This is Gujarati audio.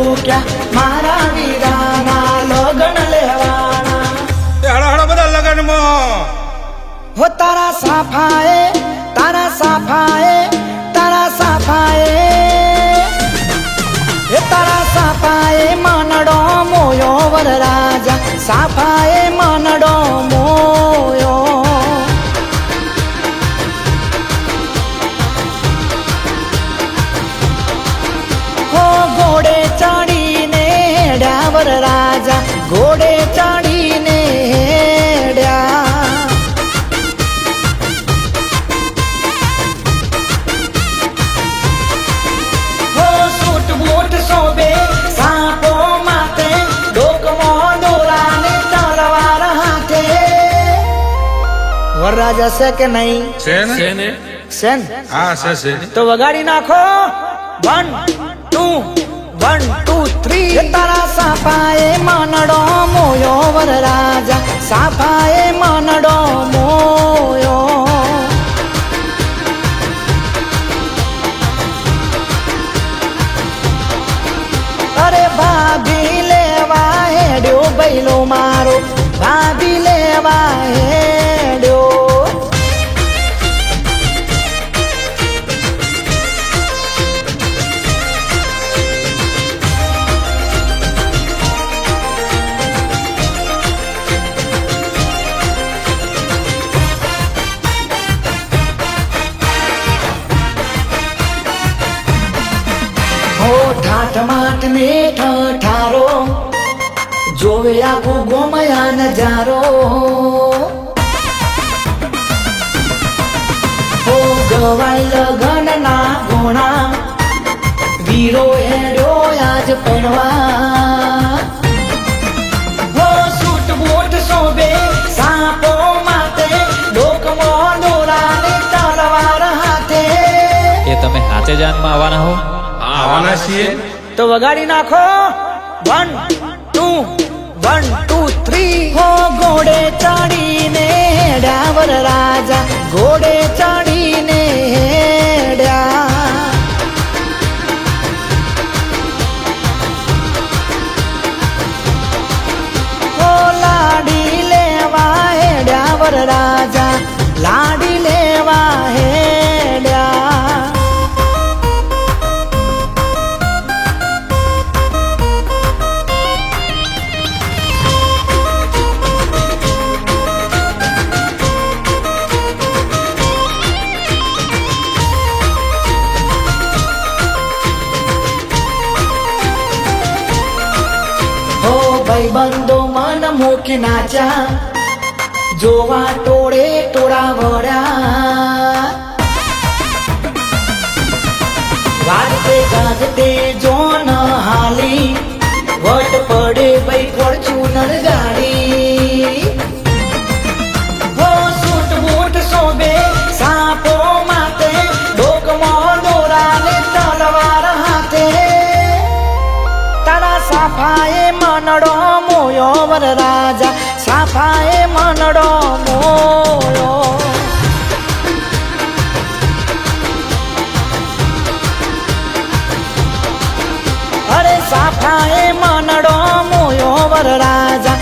ભૂક્યા મારા વીરાના લગન લેવાના હળો હળો બધા લગનમાં હો તારા સાફાએ તારા સાફાએ તારા સાફાએ એ તારા સાફાએ માનડો મોયો વરરાજા સાફાએ માનડો મોયો હો ઘોડે ચડીને હેડ્યા વરરાજા ઘોડે ચડીને હેડ્યા હો સૂટ બૂટ શોભે સાપો માથે ડોકમો દોરાને તલવાર હાથે વરરાજા છે કે નહીં છે ને છે ને હા છે તો વગાડી નાખો 1 2 1 2 3 તારા સાફાએ માનડો મોયો વરરાજા સાફાએ માનડો મોયો અરે ભાભી લેવા હેડ્યો બૈલો મારો ભાભી લેવા હેડ્યો હો ઠાઠ માઠ ને ઠારો જોવે આખું ગોમયા નજારો હો ગવાઈ લગન ના ગોણા વીરો હેડ્યો આજ પડવા હો સૂટ બૂટ શોભે સાપો માથે ડોકમો દોરાને તલવાર હાથે એ તમે હાથે જાનમાં આવવાના હો આવવાના છીએ તો વગાડી નાખો 1 2 1 2 3 હો ઘોડે ચડીને હેડ્યા વરરાજા ઘોડે ચડીને હેડ્યા હો લાડી લેવા હેડ્યા વરરાજા લાડી લેવા હેડ્યા ભાઈબંધો મન મૂકી નાચ્યા જોવા ટોળે ટોળા વળ્યા વાગતે ગાજતે જોન હાલી વટ પડે ભાઈ ફોર્ચ્યુનર ગાડી હો સૂટ બૂટ શોભે સાપો માથે ડોકમો દોરાને તલવાર હાથે તારા સાફાએ માનડો મોયો વરરાજા સાફાએ માનડો મોયો અરે સાફાએ માનડો મોયો વરરાજા